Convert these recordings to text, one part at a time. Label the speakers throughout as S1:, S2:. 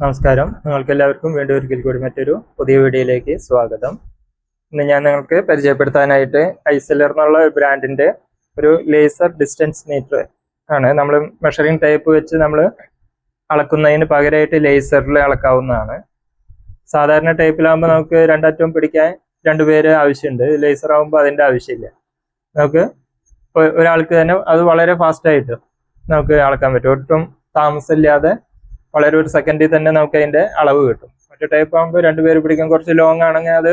S1: നമസ്കാരം, നിങ്ങൾക്ക് എല്ലാവർക്കും വീണ്ടും ഒരിക്കൽ കൂടി മറ്റൊരു പുതിയ വീഡിയോയിലേക്ക് സ്വാഗതം. ഇന്ന് ഞാൻ നിങ്ങൾക്ക് പരിചയപ്പെടുത്താനായിട്ട് ഐസെല്ലർ എന്നുള്ള ബ്രാൻഡിന്റെ ഒരു ലേസർ ഡിസ്റ്റൻസ് മീറ്റർ ആണ്. നമ്മൾ മെഷറിംഗ് ടേപ്പ് വെച്ച് നമ്മൾ അളക്കുന്നതിന് പകരമായിട്ട് ലേസറിൽ അളക്കാവുന്നതാണ്. സാധാരണ ടേപ്പിലാകുമ്പോൾ നമുക്ക് രണ്ടറ്റവും പിടിക്കാൻ രണ്ടുപേര് ആവശ്യമുണ്ട്. ലേസർ ആകുമ്പോൾ അതിൻ്റെ ആവശ്യമില്ല. നമുക്ക് ഒരാൾക്ക് തന്നെ അത് വളരെ ഫാസ്റ്റായിട്ട് നമുക്ക് അളക്കാൻ പറ്റും. ഒട്ടും താമസമില്ലാതെ വളരെ ഒരു സെക്കൻഡിൽ തന്നെ നമുക്ക് അതിന്റെ അളവ് കിട്ടും. മറ്റേ ടൈപ്പ് ആകുമ്പോൾ രണ്ടുപേര് പിടിക്കാൻ കുറച്ച് ലോങ് ആണെങ്കിൽ അത്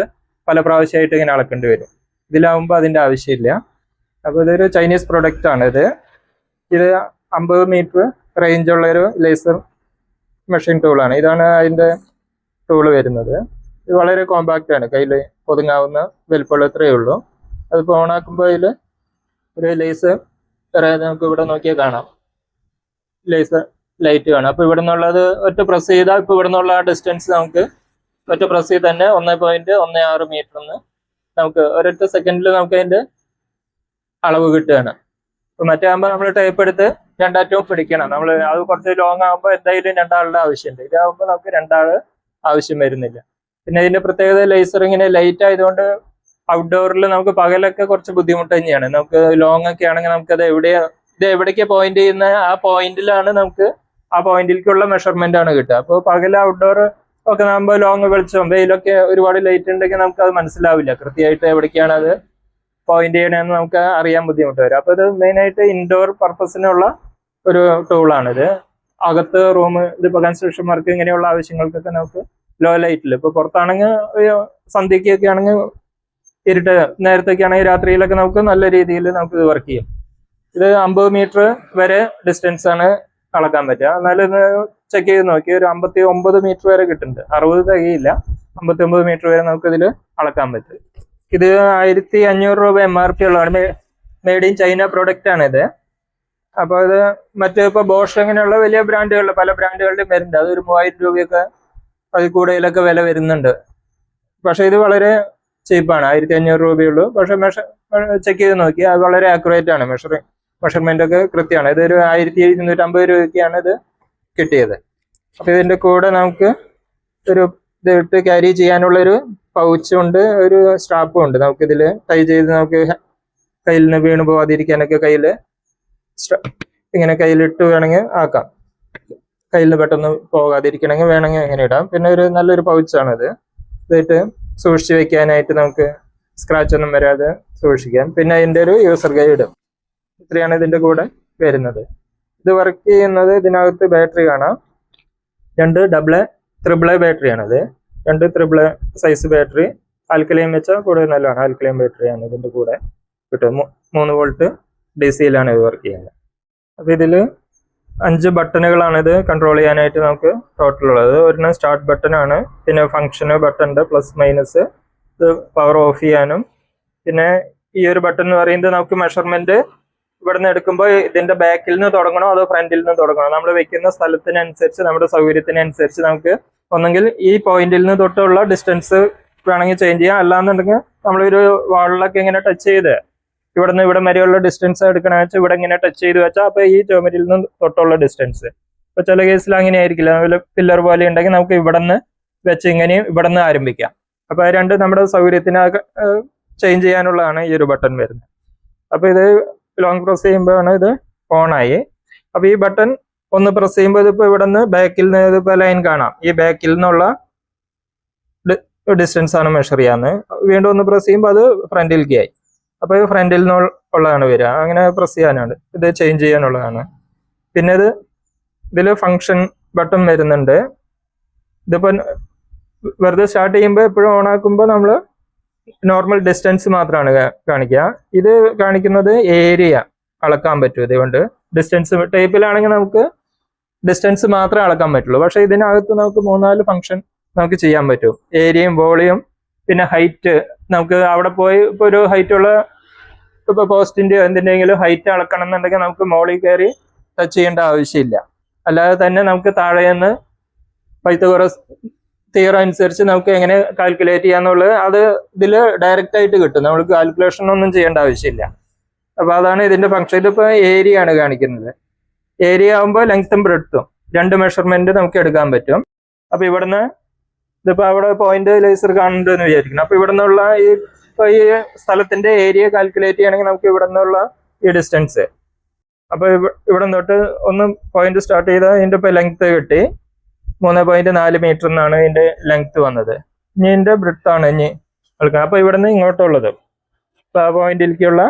S1: പല പ്രാവശ്യമായിട്ട് ഇങ്ങനെ അളക്കേണ്ടി വരും. ഇതിലാവുമ്പോൾ അതിന്റെ ആവശ്യമില്ല. അപ്പോൾ ഇതൊരു ചൈനീസ് പ്രൊഡക്റ്റ് ആണ്. ഇത് 50 മീറ്റർ റേഞ്ചുള്ള ഒരു ലേസർ മെഷീൻ ടൂളാണ്. ഇതാണ് അതിന്റെ ടൂള് വരുന്നത്. ഇത് വളരെ കോമ്പാക്റ്റ് ആണ്, കയ്യിൽ ഒതുങ്ങാവുന്ന വലിപ്പമുള്ള ഇത്രയേ ഉള്ളൂ. അതിപ്പോൾ ഓണാക്കുമ്പോൾ അതിൽ ഒരു ലേസർ നമുക്ക് ഇവിടെ നോക്കിയാൽ കാണാം, ലേസർ ലൈറ്റ് കാണാം. അപ്പോൾ ഇവിടെ നിന്നുള്ളത് ഒറ്റ പ്രസ് ചെയ്താൽ ഇപ്പോൾ ഇവിടെ നിന്നുള്ള ഡിസ്റ്റൻസ് നമുക്ക് ഒറ്റ പ്രസ് ചെയ്ത് തന്നെ 1.16 മീറ്ററിന്ന് നമുക്ക് ഒരൊറ്റ സെക്കൻഡിൽ നമുക്ക് അതിൻ്റെ അളവ് കിട്ടുകയാണ്. ഇപ്പോൾ മറ്റേ ആകുമ്പോൾ നമ്മൾ ടൈപ്പ് എടുത്ത് രണ്ടറ്റവും പിടിക്കണം. നമ്മൾ അത് കുറച്ച് ലോങ് ആകുമ്പോൾ എന്തായാലും രണ്ടാളുടെ ആവശ്യമുണ്ട്. ഇതാകുമ്പോൾ നമുക്ക് രണ്ടാൾ ആവശ്യം വരുന്നില്ല. പിന്നെ ഇതിൻ്റെ പ്രത്യേകത ലേസർ ഇങ്ങനെ ലൈറ്റ് ആയതുകൊണ്ട് ഔട്ട്ഡോറിൽ നമുക്ക് പകലൊക്കെ കുറച്ച് ബുദ്ധിമുട്ട് തന്നെയാണ്. നമുക്ക് ലോങ് ഒക്കെ ആണെങ്കിൽ നമുക്കത് എവിടേക്ക് പോയിന്റ് ചെയ്യുന്ന ആ പോയിന്റിലാണ് നമുക്ക് ആ പോയിന്റിലേക്കുള്ള മെഷർമെന്റ് ആണ് കിട്ടുക. അപ്പോൾ പകൽ ഔട്ട്ഡോർ ഒക്കെ നമ്മൾ ലോങ് വെളിച്ചം വെയിലൊക്കെ ഒരുപാട് ലൈറ്റ് ഉണ്ടെങ്കിൽ നമുക്ക് അത് മനസ്സിലാവില്ല കൃത്യമായിട്ട് എവിടേക്കാണ് അത് പോയിന്റ് ചെയ്യണമെന്ന് നമുക്ക് അറിയാൻ ബുദ്ധിമുട്ട് വരും. അപ്പോൾ ഇത് മെയിനായിട്ട് ഇൻഡോർ പർപ്പസിനുള്ള ഒരു ടൂളാണിത്. അകത്ത് റൂം, ഇതിപ്പോൾ കൺസ്ട്രക്ഷൻ വർക്ക് ഇങ്ങനെയുള്ള ആവശ്യങ്ങൾക്കൊക്കെ നമുക്ക് ലോ ലൈറ്റിൽ, ഇപ്പോൾ പുറത്താണെങ്കിൽ സന്ധ്യക്കൊക്കെ ആണെങ്കിൽ ഇരുട്ട് നേരത്തൊക്കെ ആണെങ്കിൽ രാത്രിയിലൊക്കെ നമുക്ക് നല്ല രീതിയിൽ നമുക്ക് ഇത് വർക്ക് ചെയ്യും. ഇത് 50 മീറ്റർ വരെ ഡിസ്റ്റൻസ് ആണ് അളക്കാൻ പറ്റുക. എന്നാലും ഇത് ചെക്ക് ചെയ്ത് നോക്കി ഒരു 59 മീറ്റർ വരെ കിട്ടുന്നുണ്ട്. 60 തികയില്ല, 59 മീറ്റർ വരെ നമുക്ക് ഇതിൽ അളക്കാൻ പറ്റും. ഇത് 1500 രൂപ MRP ഉള്ളതാണ്. മെയ്ഡ് ഇൻ ചൈന പ്രൊഡക്റ്റ് ആണ് ഇത്. അപ്പോൾ ഇത് മറ്റേ ഇപ്പോൾ ബോഷ് അങ്ങനെയുള്ള വലിയ ബ്രാൻഡുകളിൽ പല ബ്രാൻഡുകളുടെയും വരുന്നുണ്ട്. അതൊരു 3000 രൂപയൊക്കെ അതിൽ കൂടുതലൊക്കെ വില വരുന്നുണ്ട്. പക്ഷെ ഇത് വളരെ ചീപ്പാണ്, 1500 രൂപയുള്ളൂ. പക്ഷെ ചെക്ക് ചെയ്ത് നോക്കി അത് വളരെ ആക്യുറേറ്റ് ആണ്. മെഷർമെന്റ് ഒക്കെ കൃത്യമാണ്. ഇതൊരു 1250 രൂപയ്ക്കാണ് ഇത് കിട്ടിയത്. അപ്പൊ ഇതിന്റെ കൂടെ നമുക്ക് ഒരു ഇതിട്ട് ക്യാരി ചെയ്യാനുള്ളൊരു പൗച്ചും ഉണ്ട്, ഒരു സ്ട്രാപ്പും ഉണ്ട്. നമുക്കിതിൽ ടൈ ചെയ്ത് നമുക്ക് കയ്യിൽ നിന്ന് വീണ് പോകാതിരിക്കാനൊക്കെ കയ്യിൽ ഇങ്ങനെ കയ്യിലിട്ട് വേണമെങ്കിൽ ആക്കാം. കയ്യിൽ നിന്ന് പെട്ടെന്ന് പോകാതിരിക്കണമെങ്കിൽ വേണമെങ്കിൽ എങ്ങനെ ഇടാം. പിന്നെ ഒരു നല്ലൊരു പൗച്ചാണിത്. ഇതിട്ട് സൂക്ഷിച്ച് വെക്കാനായിട്ട് നമുക്ക് സ്ക്രാച്ച് ഒന്നും വരാതെ സൂക്ഷിക്കാം. പിന്നെ അതിൻ്റെ ഒരു യൂസർ ഗൈഡ്, ഇത്രയാണ് ഇതിന്റെ കൂടെ വരുന്നത്. ഇത് വർക്ക് ചെയ്യുന്നത് ഇതിനകത്ത് ബാറ്ററി കാണാം. 2 AA ബാറ്ററിയാണത്. 2 AAA size battery. Alkaline വെച്ചാൽ കൂടുതൽ നല്ലതാണ്. ആൽക്കലൈൻ ബാറ്ററിയാണ് ഇതിന്റെ കൂടെ കിട്ടും. 3 വോൾട്ട് DC-യിലാണ് ഇത് വർക്ക് ചെയ്യുന്നത്. അപ്പൊ ഇതിൽ 5 ബട്ടണുകളാണ് ഇത് കൺട്രോൾ ചെയ്യാനായിട്ട് നമുക്ക് ടോട്ടൽ ഉള്ളത്. ഒരെണ്ണം സ്റ്റാർട്ട് ബട്ടൺ ആണ്. പിന്നെ ഫംഗ്ഷൻ ബട്ടൺ ഉണ്ട്, പ്ലസ് മൈനസ്. ഇത് പവർ ഓഫ് ചെയ്യാനും. പിന്നെ ഈ ഒരു ബട്ടൺ എന്ന് പറയുന്നത് നമുക്ക് മെഷർമെന്റ് ഇവിടെ നിന്ന് എടുക്കുമ്പോൾ ഇതിന്റെ ബാക്കിൽ നിന്ന് തുടങ്ങണോ അതോ ഫ്രണ്ടിൽ നിന്ന് തുടങ്ങണോ, നമ്മൾ വെക്കുന്ന സ്ഥലത്തിനനുസരിച്ച് നമ്മുടെ സൗകര്യത്തിനനുസരിച്ച് നമുക്ക് ഒന്നെങ്കിൽ ഈ പോയിന്റിൽ നിന്ന് തൊട്ടുള്ള ഡിസ്റ്റൻസ് വേണമെങ്കിൽ ചേഞ്ച് ചെയ്യാം. അല്ലാന്നുണ്ടെങ്കിൽ നമ്മളൊരു വാളിലൊക്കെ ഇങ്ങനെ ടച്ച് ചെയ്ത് ഇവിടെ നിന്ന് ഇവിടെ വരെയുള്ള ഡിസ്റ്റൻസ് എടുക്കണമെന്ന് വെച്ചാൽ ഇവിടെ ഇങ്ങനെ ടച്ച് ചെയ്ത് വെച്ചാൽ അപ്പോൾ ഈ ജോമെട്രിയിൽ നിന്ന് തൊട്ടുള്ള ഡിസ്റ്റൻസ്. ഇപ്പൊ ചില കേസിൽ അങ്ങനെ ആയിരിക്കില്ല, പില്ലർ പോലെ ഉണ്ടെങ്കിൽ നമുക്ക് ഇവിടെ നിന്ന് വെച്ച് ഇങ്ങനെയും ഇവിടെ നിന്ന് ആരംഭിക്കാം. അപ്പൊ അത് രണ്ട് നമ്മുടെ സൗകര്യത്തിന് ചേഞ്ച് ചെയ്യാനുള്ളതാണ് ഈ ഒരു ബട്ടൺ വരുന്നത്. അപ്പൊ ഇത് ലോങ് പ്രസ് ചെയ്യുമ്പോഴാണ് ഇത് ഓൺ ആയി. അപ്പൊ ഈ ബട്ടൺ ഒന്ന് പ്രസ് ചെയ്യുമ്പോൾ ഇതിപ്പോ ഇവിടെ നിന്ന് ബാക്കിൽ നിന്ന് ഇതിപ്പോ ലൈൻ കാണാം. ഈ ബാക്കിൽ നിന്നുള്ള ഡിസ്റ്റൻസ് ആണ് മെഷർ ചെയ്യാന്ന്. വീണ്ടും ഒന്ന് പ്രസ് ചെയ്യുമ്പോൾ അത് ഫ്രണ്ടിലേക്ക് ആയി. അപ്പൊ ഇത് ഫ്രണ്ടിൽ നിന്നുള്ളതാണ് വരിക. അങ്ങനെ പ്രസ് ചെയ്യാനാണ്, ഇത് ചേഞ്ച് ചെയ്യാനുള്ളതാണ്. പിന്നെ ഇതിൽ ഫങ്ഷൻ ബട്ടൺ വരുന്നുണ്ട്. ഇതിപ്പോ വെറുതെ സ്റ്റാർട്ട് ചെയ്യുമ്പോൾ എപ്പോഴും ഓൺ ആക്കുമ്പോൾ നമ്മൾ നോർമൽ ഡിസ്റ്റൻസ് മാത്രമാണ് കാണിക്കുക. ഇത് കാണിക്കുന്നത് ഏരിയ അളക്കാൻ പറ്റും. ഇതുകൊണ്ട് ഡിസ്റ്റൻസ് ടൈപ്പിലാണെങ്കിൽ നമുക്ക് ഡിസ്റ്റൻസ് മാത്രമേ അളക്കാൻ പറ്റുള്ളൂ. പക്ഷെ ഇതിനകത്ത് നമുക്ക് 3-4 ഫംഗ്ഷൻ നമുക്ക് ചെയ്യാൻ പറ്റും. ഏരിയയും വോളിയം പിന്നെ ഹൈറ്റ്. നമുക്ക് അവിടെ പോയി ഇപ്പോൾ ഒരു ഹൈറ്റ് ഉള്ള ഇപ്പോൾ പോസ്റ്റിൻ്റെയോ എന്തിൻ്റെങ്കിലും ഹൈറ്റ് അളക്കണം എന്നുണ്ടെങ്കിൽ നമുക്ക് മോളിൽ കയറി ടച്ച് ചെയ്യേണ്ട ആവശ്യമില്ല. അല്ലാതെ തന്നെ നമുക്ക് താഴെ നിന്ന് പൈത്തഗോറസ് തിയറം അനുസരിച്ച് നമുക്ക് എങ്ങനെ കാൽക്കുലേറ്റ് ചെയ്യാന്നുള്ളത് അത് ഇതിൽ ഡയറക്റ്റ് ആയിട്ട് കിട്ടും. നമ്മൾ കാൽക്കുലേഷൻ ഒന്നും ചെയ്യേണ്ട ആവശ്യമില്ല. അപ്പൊ അതാണ് ഇതിന്റെ ഫംഗ്ഷൻ. ഇതിപ്പോ ഏരിയ ആണ് കാണിക്കുന്നത്. ഏരിയ ആകുമ്പോൾ ലെങ്ത്തും ബ്രെഡ്ത്തും 2 മെഷർമെന്റ് നമുക്ക് എടുക്കാൻ പറ്റും. അപ്പൊ ഇവിടുന്ന് ഇതിപ്പോ അവിടെ പോയിന്റ് ലേസർ കാണുന്നുണ്ടെന്ന് വിചാരിക്കണം. അപ്പൊ ഇവിടെ നിന്നുള്ള ഈ സ്ഥലത്തിന്റെ ഏരിയ കാൽക്കുലേറ്റ് ചെയ്യണമെങ്കിൽ നമുക്ക് ഇവിടെ നിന്നുള്ള ഈ ഡിസ്റ്റൻസ്, അപ്പൊ ഇവിടെ തൊട്ട് ഒന്ന് പോയിന്റ് സ്റ്റാർട്ട് ചെയ്താൽ ഇതിന്റെ ഇപ്പൊ ലെങ്ത് കിട്ടി 3.4 മീറ്റർ എന്നാണ് ഇതിന്റെ ലെങ്ത് വന്നത്. ഇനി ഇതിന്റെ ബ്രിഡ്ത്ത് ആണ് ഇനി എടുക്കുക. അപ്പൊ ഇവിടെ നിന്ന് ഇങ്ങോട്ടുള്ളത് അപ്പൊ ആ പോയിന്റിലേക്കുള്ള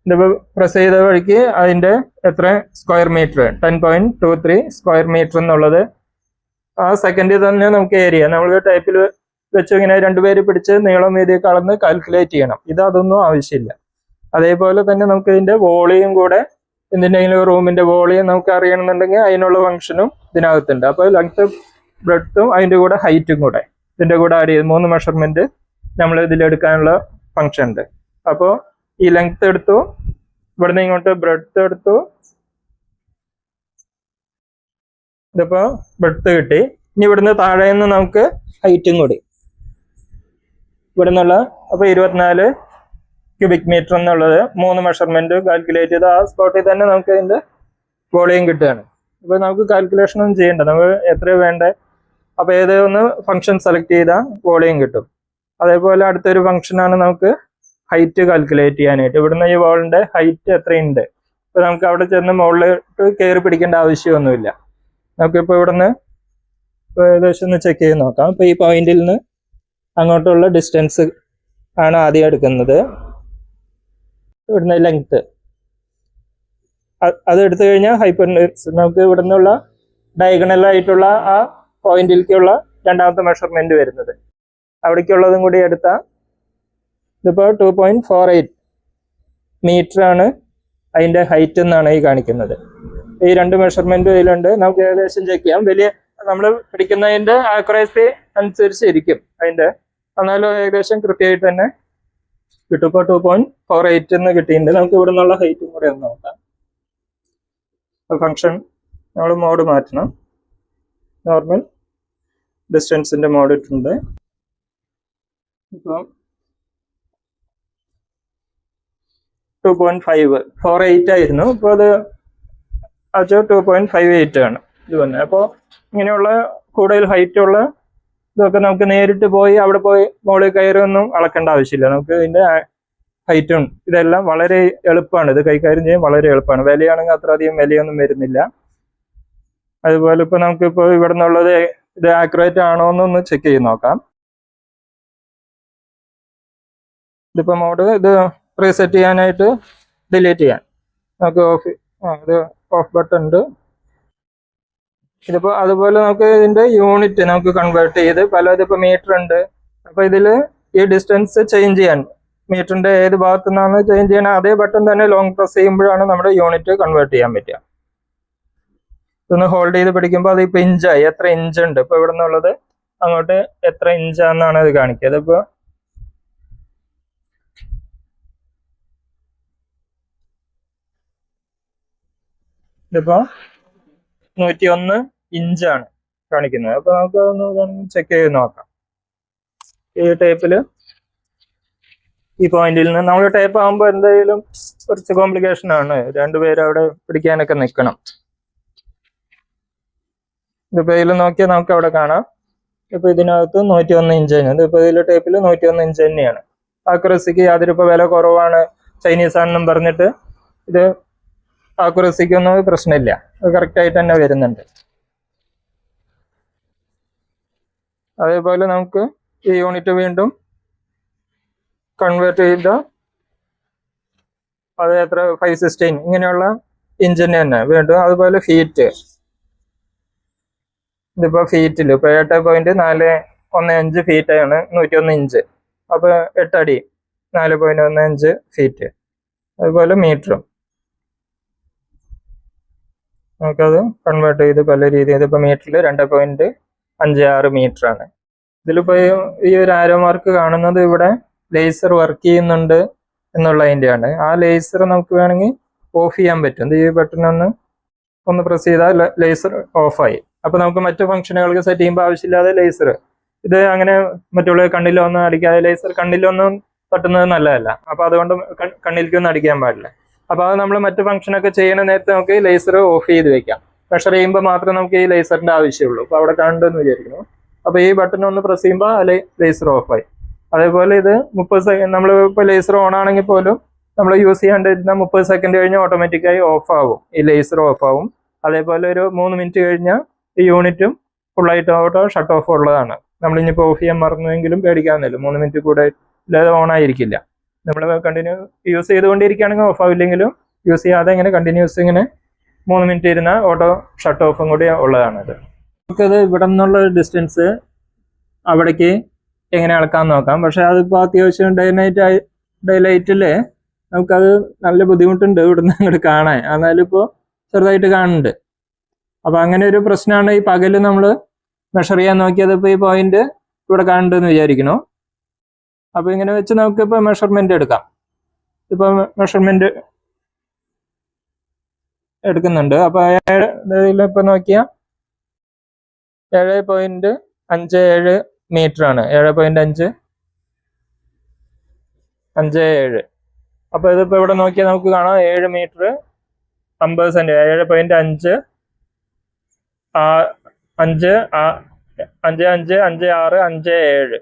S1: ഇതിപ്പോ പ്രസ് ചെയ്ത വഴിക്ക് അതിന്റെ എത്ര സ്ക്വയർ മീറ്റർ 10.23 സ്ക്വയർ മീറ്റർ എന്നുള്ളത് ആ സെക്കൻഡിൽ തന്നെ നമുക്ക് ഏരിയ നമ്മൾ ടൈപ്പിൽ വെച്ച് ഇങ്ങനെ രണ്ടുപേര് പിടിച്ച് നീളം വീതിയൊക്കെ അളന്ന് കാൽക്കുലേറ്റ് ചെയ്യണം. അതൊന്നും ആവശ്യമില്ല. അതേപോലെ തന്നെ നമുക്ക് ഇതിന്റെ വോളിയം കൂടെ എന്തിൻ്റെങ്കിലും റൂമിന്റെ വോളിയം നമുക്ക് അറിയണമെന്നുണ്ടെങ്കിൽ അതിനുള്ള ഫംഗ്ഷനും ഇതിനകത്തുണ്ട്. അപ്പോൾ ലെങ്ത് ബ്രെഡ്ത്തും അതിന്റെ കൂടെ ഹൈറ്റും കൂടെ ഇതിന്റെ കൂടെ ആഡ് ചെയ്ത് 3 മെഷർമെന്റ് നമ്മൾ ഇതിലെടുക്കാനുള്ള ഫംഗ്ഷൻ ഉണ്ട്. അപ്പോൾ ഈ ലെങ്ത് എടുത്തു, ഇവിടുന്ന് ഇങ്ങോട്ട് ബ്രെഡ്ത്ത് എടുത്തു, ഇതിപ്പോ ബ്രെഡ്ത്ത് കിട്ടി. ഇനി ഇവിടുന്ന് താഴെ നിന്ന് നമുക്ക് ഹൈറ്റും കൂടി ഇവിടെ നിന്നുള്ള അപ്പൊ 24 ക്യൂബിക് മീറ്റർ എന്നുള്ളത് 3 മെഷർമെന്റ് കാൽക്കുലേറ്റ് ചെയ്ത് ആ സ്പോട്ടിൽ തന്നെ നമുക്ക് അതിന്റെ വോളിയം കിട്ടുകയാണ്. അപ്പൊ നമുക്ക് കാൽക്കുലേഷൻ ഒന്നും ചെയ്യണ്ട, നമ്മൾ എത്ര വേണ്ടേ അപ്പൊ ഏതൊന്ന് ഫംഗ്ഷൻ സെലക്ട് ചെയ്താൽ വോളിയം കിട്ടും. അതേപോലെ അടുത്തൊരു ഫംഗ്ഷനാണ് നമുക്ക് ഹൈറ്റ് കാൽക്കുലേറ്റ് ചെയ്യാനായിട്ട്. ഇവിടുന്ന് ഈ വോളിന്റെ ഹൈറ്റ് എത്രയുണ്ട്, ഇപ്പൊ നമുക്ക് അവിടെ ചെന്ന് മുകളിലോട്ട് കയറി പിടിക്കേണ്ട ആവശ്യമൊന്നുമില്ല. നമുക്കിപ്പോൾ ഇവിടുന്ന് ഏകദേശം ഒന്ന് ചെക്ക് ചെയ്ത് നോക്കാം. ഇപ്പൊ ഈ പോയിന്റിൽ നിന്ന് അങ്ങോട്ടുള്ള ഡിസ്റ്റൻസ് ആണ് ആദ്യം എടുക്കുന്നത്. ഇവിടുന്ന് ലെങ്ത് അത് എടുത്തു കഴിഞ്ഞാൽ ഹൈപ്പർനെസ് നമുക്ക് ഇവിടെ നിന്നുള്ള ഡയഗണൽ ആയിട്ടുള്ള ആ പോയിന്റിലേക്കുള്ള രണ്ടാമത്തെ മെഷർമെന്റ് വരുന്നത്. അവിടേക്കുള്ളതും കൂടി എടുത്താൽ ഇതിപ്പോൾ 2.48 മീറ്റർ ആണ് അതിന്റെ ഹൈറ്റ് എന്നാണ് ഈ കാണിക്കുന്നത്. ഈ രണ്ട് മെഷർമെന്റും ഇതിലുണ്ട്. നമുക്ക് ഏകദേശം ചെക്ക് ചെയ്യാം. വലിയ നമ്മൾ പിടിക്കുന്നതിന്റെ ആക്യുറസി അനുസരിച്ചിരിക്കും അതിന്റെ, എന്നാലും ഏകദേശം കൃത്യമായിട്ട് തന്നെ കിട്ടും. ഇപ്പോൾ 2.48 എന്ന് കിട്ടിയിട്ടുണ്ട്. നമുക്ക് ഇവിടെ നിന്നുള്ള ഹൈറ്റും കൂടെ ഒന്ന് നോക്കാം. ഫംഗ്ഷൻ നമ്മൾ മോഡ് മാറ്റണം. നോർമൽ ഡിസ്റ്റൻസിന്റെ മോഡ് ഇട്ടുണ്ട്. ഇപ്പം 2.48 ആയിരുന്നു, ഇപ്പോൾ അത് 2.58 ആണ് ഇത് വന്നത്. അപ്പോൾ ഇങ്ങനെയുള്ള കൂടുതൽ ഹൈറ്റ് ഉള്ള ഇതൊക്കെ നമുക്ക് നേരിട്ട് പോയി അവിടെ പോയി മുകളിൽ കയറൊന്നും അളക്കേണ്ട ആവശ്യമില്ല. നമുക്ക് ഇതിന്റെ ഹൈറ്റും ഇതെല്ലാം വളരെ എളുപ്പമാണ്. ഇത് കൈകാര്യം ചെയ്യാൻ വളരെ എളുപ്പമാണ്. വിലയാണെങ്കിൽ അത്ര അധികം വിലയൊന്നും വരുന്നില്ല. അതുപോലെ ഇപ്പൊ നമുക്കിപ്പോ ഇവിടെ നിന്നുള്ളത് ഇത് ആക്യുറേറ്റ് ആണോ എന്നൊന്ന് ചെക്ക് ചെയ്ത് നോക്കാം. ഇതിപ്പോ മോഡ് ഇത് റീസെറ്റ് ചെയ്യാനായിട്ട് ഡിലീറ്റ് ചെയ്യാൻ നമുക്ക് ഇത് ഓഫ് ബട്ടൺ ഉണ്ട്. ഇതിപ്പോ അതുപോലെ നമുക്ക് ഇതിന്റെ യൂണിറ്റ് നമുക്ക് കൺവേർട്ട് ചെയ്ത് ഇതിപ്പോ മീറ്റർ ഉണ്ട്. അപ്പൊ ഇതില് ഈ ഡിസ്റ്റൻസ് ചേഞ്ച് ചെയ്യാൻ മീറ്ററിന്റെ ഏത് ഭാഗത്തു നിന്നാണ് ചേഞ്ച് ചെയ്യണം അതേ ബട്ടൺ തന്നെ ലോങ് പ്രസ് ചെയ്യുമ്പോഴാണ് നമ്മുടെ യൂണിറ്റ് കൺവേർട്ട് ചെയ്യാൻ പറ്റുക. ഇതൊന്ന് ഹോൾഡ് ചെയ്ത് പിടിക്കുമ്പോൾ അത് ഇപ്പൊ ഇഞ്ചായി. എത്ര ഇഞ്ച് ഉണ്ട് ഇപ്പൊ ഇവിടെ നിന്നുള്ളത് അങ്ങോട്ട് എത്ര ഇഞ്ചാന്നാണ് ഇത് കാണിക്കുക. ഇതിപ്പോ ഇതിപ്പോ 101 ഇഞ്ചാണ് കാണിക്കുന്നത്. അപ്പൊ നമുക്ക് ഒന്ന് ചെക്ക് ചെയ്ത് നോക്കാം. ഈ ടേപ്പില് ഈ പോയിന്റിൽ നിന്ന് നമ്മൾ ടേപ്പ് ആകുമ്പോൾ എന്തായാലും കുറച്ച് കോംപ്ലിക്കേഷൻ ആണ്. രണ്ടുപേരും അവിടെ പിടിക്കാനൊക്കെ നിൽക്കണം. ഇതിപ്പോ ഇതിൽ നോക്കിയാൽ നമുക്ക് അവിടെ കാണാം. ഇപ്പൊ ഇതിനകത്ത് 101 ഇഞ്ച് തന്നെയാണ്. ഇതിപ്പോ ഇതിലെ ടേപ്പിൽ 101 ഇഞ്ച് തന്നെയാണ്. ആക്യുറസിക്ക് യാതൊരു വില കുറവാണ് ചൈനീസ് ആണെന്നും പറഞ്ഞിട്ട് ഇത് ആക്യുറസിക്കൊന്നും പ്രശ്നമില്ല. അത് കറക്റ്റ് ആയിട്ട് തന്നെ വരുന്നുണ്ട്. അതേപോലെ നമുക്ക് ഈ യൂണിറ്റ് വീണ്ടും കൺവേർട്ട് ചെയ്ത അത് എത്ര 516 ഇങ്ങനെയുള്ള ഇഞ്ചിന് തന്നെ വീണ്ടും. അതുപോലെ ഫീറ്റ് ഇതിപ്പോ ഫീറ്റിൽ ഇപ്പൊ 8.415 ഫീറ്റ് ആണ് 101 ഇഞ്ച്. അപ്പൊ 8 അടി 4.15 ഫീറ്റ്. അതുപോലെ മീറ്ററും നമുക്കത് കൺവേർട്ട് ചെയ്ത് പല രീതിയിൽ. ഇതിപ്പോ മീറ്ററിൽ 2.56 മീറ്റർ ആണ്. ഇതിലിപ്പോ ഈ ഒരു ആരോ മാർക്ക് കാണുന്നത് ഇവിടെ ലേസർ വർക്ക് ചെയ്യുന്നുണ്ട് എന്നുള്ളതിൻ്റെയാണ്. ആ ലേസർ നമുക്ക് വേണമെങ്കിൽ ഓഫ് ചെയ്യാൻ പറ്റും. ഈ ബട്ടൺ ഒന്ന് പ്രസ് ചെയ്താൽ ലേസർ ഓഫായി. അപ്പൊ നമുക്ക് മറ്റു ഫംഗ്ഷനുകൾക്ക് സെറ്റ് ചെയ്യുമ്പോൾ ആവശ്യമില്ലാതെ ലേസർ ഇത് അങ്ങനെ മറ്റുള്ള കണ്ണിലൊന്നും അടിക്കാതെ ലേസർ കണ്ണിലൊന്നും തട്ടുന്നത് നല്ലതല്ല. അപ്പൊ അതുകൊണ്ട് കണ്ണിലേക്കൊന്നും അടിക്കാൻ പാടില്ല. അപ്പൊ അത് നമ്മൾ മറ്റു ഫംഗ്ഷനൊക്കെ ചെയ്യുന്ന നേരത്തെ നമുക്ക് ലേസർ ഓഫ് ചെയ്ത് വെക്കാം. മെഷർ ചെയ്യുമ്പോൾ മാത്രമേ നമുക്ക് ഈ ലേസറിന്റെ ആവശ്യമുള്ളൂ. അപ്പോൾ അവിടെ കാണുന്നുണ്ടെന്ന് വിചാരിക്കുന്നു. അപ്പോൾ ഈ ബട്ടൺ ഒന്ന് പ്രസ് ചെയ്യുമ്പോൾ ആ ലേസർ ഓഫായി. അതേപോലെ ഇത് 30 സെക്കൻഡ് നമ്മൾ ഇപ്പോൾ ലേസർ ഓൺ ആണെങ്കിൽ പോലും നമ്മൾ യൂസ് ചെയ്യാണ്ടിരുന്ന 30 സെക്കൻഡ് കഴിഞ്ഞ് ഓട്ടോമാറ്റിക്കായി ഓഫ് ആവും, ഈ ലേസർ ഓഫ് ആവും. അതേപോലെ ഒരു 3 മിനിറ്റ് കഴിഞ്ഞാൽ ഈ യൂണിറ്റും ഫുള്ളായിട്ട് ഓട്ടോ ഷട്ട് ഓഫ് ഉള്ളതാണ്. നമ്മളിനിപ്പോൾ ഓഫ് ചെയ്യാൻ മറന്നുവെങ്കിലും പേടിക്കാവുന്നില്ല, 3 മിനിറ്റ് കൂടെ ഇല്ലാതെ ഓൺ ആയിരിക്കില്ല. നമ്മൾ കണ്ടിന്യൂ യൂസ് ചെയ്തുകൊണ്ടിരിക്കുകയാണെങ്കിൽ ഓഫ് ആവില്ലെങ്കിലും യൂസ് ചെയ്യാതെ ഇങ്ങനെ കണ്ടിന്യൂസ് ഇങ്ങനെ 3 മിനിറ്റ് ഇരുന്ന ഓട്ടോ ഷട്ട് ഓഫും കൂടി ഉള്ളതാണത്. നമുക്കത് ഇവിടെ നിന്നുള്ള ഡിസ്റ്റൻസ് അവിടേക്ക് എങ്ങനെ അളക്കാൻ നോക്കാം. പക്ഷെ അതിപ്പോൾ അത്യാവശ്യം ഡൈലൈറ്റിൽ നമുക്കത് നല്ല ബുദ്ധിമുട്ടുണ്ട് ഇവിടുന്ന് അങ്ങോട്ട് കാണാൻ. എന്നാലും ഇപ്പോൾ ചെറുതായിട്ട് കാണുന്നുണ്ട്. അപ്പോൾ അങ്ങനെ ഒരു പ്രശ്നമാണ് ഈ പകല് നമ്മൾ മെഷർ ചെയ്യാൻ നോക്കിയത്. ഇപ്പോൾ ഈ പോയിന്റ് ഇവിടെ കാണുന്നുണ്ടെന്ന് വിചാരിക്കണു. അപ്പോൾ ഇങ്ങനെ വെച്ച് നമുക്കിപ്പോൾ മെഷർമെന്റ് എടുക്കാം. ഇപ്പോൾ മെഷർമെന്റ് എടുക്കുന്നുണ്ട്. അപ്പോൾ ഇതിലിപ്പോൾ നോക്കിയാൽ 7.57 മീറ്റർ ആണ്. 7.557. അപ്പോൾ ഇതിപ്പോൾ ഇവിടെ നോക്കിയാൽ നമുക്ക് കാണാം 7 മീറ്റർ 50 സെന്റ് 7.5 5 5 5 5 6 5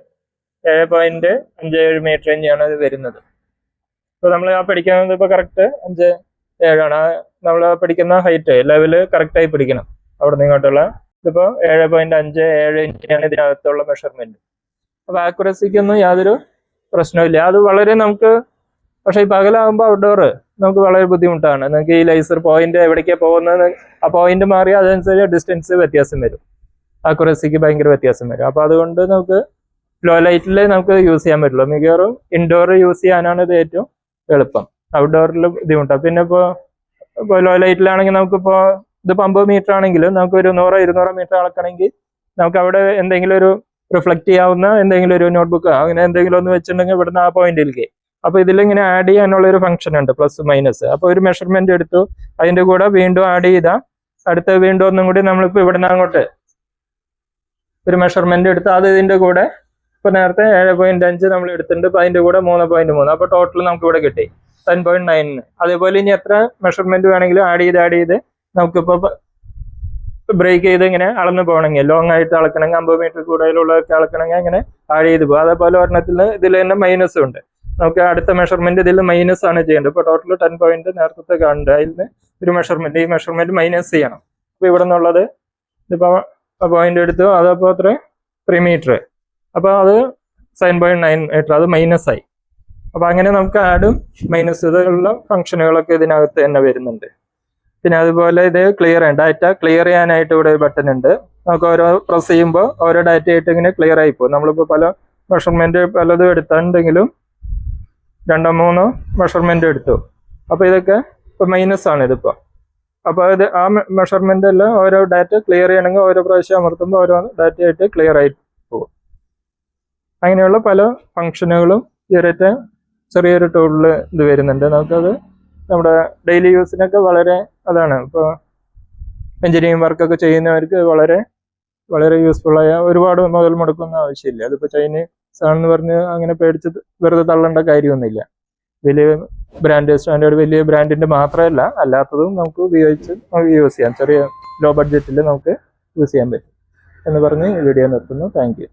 S1: 7 7.57 മീറ്റർ തന്നെയാണ് ഇത് വരുന്നത്. ഇപ്പോൾ നമ്മൾ ആ പഠിക്കുന്നത് ഇപ്പോൾ കറക്റ്റ് 5 7 ആണ്. നമ്മൾ പഠിക്കുന്ന ഹൈറ്റ് ലെവല് കറക്റ്റായി പിടിക്കണം അവിടെ നിന്ന് ഇങ്ങോട്ടുള്ള. ഇതിപ്പോൾ 7.57 ഇഞ്ചാണ് ഇതിനകത്തുള്ള മെഷർമെന്റ്. അപ്പോൾ ആക്യുറസിക്കൊന്നും യാതൊരു പ്രശ്നമില്ല. അത് വളരെ നമുക്ക്, പക്ഷേ ഈ പകലാകുമ്പോൾ ഔട്ട്ഡോർ നമുക്ക് വളരെ ബുദ്ധിമുട്ടാണ്. നമുക്ക് ഈ ലേസർ പോയിന്റ് എവിടേക്കാണ് പോകുന്നത്, ആ പോയിന്റ് മാറി അതനുസരിച്ച് ഡിസ്റ്റൻസ് വ്യത്യാസം വരും, ആക്യുറസിക്ക് ഭയങ്കര വ്യത്യാസം വരും. അപ്പോൾ അതുകൊണ്ട് നമുക്ക് ലോ ലൈറ്റിൽ നമുക്ക് യൂസ് ചെയ്യാൻ പറ്റുള്ളൂ. മിക്കവാറും ഇൻഡോർ യൂസ് ചെയ്യാനാണ് ഇത് ഏറ്റവും എളുപ്പം, ഔട്ട്ഡോറിൽ ബുദ്ധിമുട്ടാണ്. പിന്നെ ഇപ്പോൾ ലോ ലൈറ്റിലാണെങ്കിൽ നമുക്കിപ്പോൾ ഇത് 50 മീറ്റർ ആണെങ്കിലും നമുക്ക് ഒരു 100-200 മീറ്റർ അളക്കണമെങ്കിൽ നമുക്ക് അവിടെ എന്തെങ്കിലും ഒരു റിഫ്ലക്ട് ചെയ്യാവുന്ന എന്തെങ്കിലും ഒരു നോട്ട്ബുക്ക് അങ്ങനെ എന്തെങ്കിലും ഒന്ന് വെച്ചിട്ടുണ്ടെങ്കിൽ ഇവിടുന്ന് ആ പോയിന്റിലേക്ക്. അപ്പോൾ ഇതിലിങ്ങനെ ആഡ് ചെയ്യാനുള്ള ഒരു ഫംഗ്ഷൻ ഉണ്ട്, പ്ലസ് മൈനസ്. അപ്പോൾ ഒരു മെഷർമെന്റ് എടുത്തു, അതിന്റെ കൂടെ വീണ്ടും ആഡ് ചെയ്താൽ അടുത്ത വീണ്ടും ഒന്നും കൂടി നമ്മളിപ്പോൾ ഇവിടുന്ന് അങ്ങോട്ട് ഒരു മെഷർമെന്റ് എടുത്ത് അത് ഇതിന്റെ കൂടെ ഇപ്പോൾ നേരത്തെ 7.5 നമ്മൾ എടുത്തിട്ടുണ്ട്. അപ്പോൾ അതിന്റെ കൂടെ 3.3. അപ്പോൾ ടോട്ടൽ നമുക്ക് ഇവിടെ കിട്ടി 10.9. അതേപോലെ ഇനി എത്ര മെഷർമെന്റ് വേണമെങ്കിലും ആഡ് ചെയ്ത് നമുക്കിപ്പോൾ ബ്രേക്ക് ചെയ്ത് ഇങ്ങനെ അളന്ന് പോകണമെങ്കിൽ ലോങ് ആയിട്ട് അളക്കണമെങ്കിൽ 50 മീറ്റർ കൂടുതലുള്ളതൊക്കെ അളക്കണമെങ്കിൽ അങ്ങനെ ആഡ് ചെയ്ത് പോകും. അതേപോലെ ഒരെണ്ണത്തിൽ ഇതിൽ തന്നെ മൈനസും ഉണ്ട്. നമുക്ക് അടുത്ത മെഷർമെന്റ് ഇതിൽ മൈനസ് ആണ് ചെയ്യേണ്ടത്. ഇപ്പോൾ ടോട്ടൽ 10 പോയിന്റ് നേരത്തെ കാണുന്നുണ്ട്. അതിൽ നിന്ന് ഒരു മെഷർമെന്റ് ഈ മെഷർമെന്റ് മൈനസ് ചെയ്യണം. അപ്പോൾ ഇവിടെ നിന്നുള്ളത് ഇതിപ്പോൾ പോയിന്റ് എടുത്തു, അതപ്പോൾ 3 മീറ്റർ. അപ്പോൾ അത് 7.9 മീറ്റർ, അത് മൈനസ് ആയി. അപ്പോൾ അങ്ങനെ നമുക്ക് ആഡും മൈനസ് ഇതുള്ള ഫംഗ്ഷനുകളൊക്കെ ഇതിനകത്ത് തന്നെ വരുന്നുണ്ട്. പിന്നെ അതുപോലെ ഇത് ക്ലിയർ ചെയ്യാൻ, ഡാറ്റ ക്ലിയർ ചെയ്യാനായിട്ട് ഇവിടെ ബട്ടൺ ഉണ്ട്. നമുക്ക് ഓരോ പ്രസ് ചെയ്യുമ്പോൾ ഓരോ ഡാറ്റ ആയിട്ട് ഇങ്ങനെ ക്ലിയർ ആയിപ്പോകും. നമ്മളിപ്പോൾ പല മെഷർമെന്റ് പലതും എടുത്തിട്ടുണ്ടെങ്കിലും 2-3 മെഷർമെന്റ് എടുത്തു. അപ്പോൾ ഇതൊക്കെ ഇപ്പോൾ മൈനസ് ആണ് ഇതിപ്പോൾ. അപ്പോൾ ഇത് ആ മെഷർമെന്റ് എല്ലാം ഓരോ ഡാറ്റ ക്ലിയർ ചെയ്യണമെങ്കിൽ ഓരോ പ്രാവശ്യം അമർത്തുമ്പോൾ ഓരോ ഡാറ്റ ആയിട്ട് ക്ലിയർ ആയിട്ട് പോകും. അങ്ങനെയുള്ള പല ഫംഗ്ഷനുകളും ഈ ഒരൊറ്റ ചെറിയൊരു ടൂളിൽ ഇത് വരുന്നുണ്ട്. നമുക്കത് നമ്മുടെ ഡെയിലി യൂസിനൊക്കെ വളരെ അതാണ്. ഇപ്പോൾ എഞ്ചിനീയറിംഗ് വർക്കൊക്കെ ചെയ്യുന്നവർക്ക് വളരെ വളരെ യൂസ്ഫുള്ളായ, ഒരുപാട് മുതൽ മുടക്കൊന്നും ആവശ്യമില്ല. അതിപ്പോൾ ചൈനീസ് ആണെന്ന് പറഞ്ഞ് അങ്ങനെ പേടിച്ച് വെറുതെ തള്ളേണ്ട കാര്യമൊന്നുമില്ല. വലിയ ബ്രാൻഡ് സ്റ്റാൻഡേർഡ് വലിയ ബ്രാൻഡിന്റെ മാത്രമല്ല അല്ലാത്തതും നമുക്ക് ഉപയോഗിച്ച് നമുക്ക് യൂസ് ചെയ്യാം. ചെറിയ ലോ ബഡ്ജറ്റിൽ നമുക്ക് യൂസ് ചെയ്യാൻ പറ്റും എന്ന് പറഞ്ഞ് വീഡിയോ നിർത്തുന്നു. Thank you.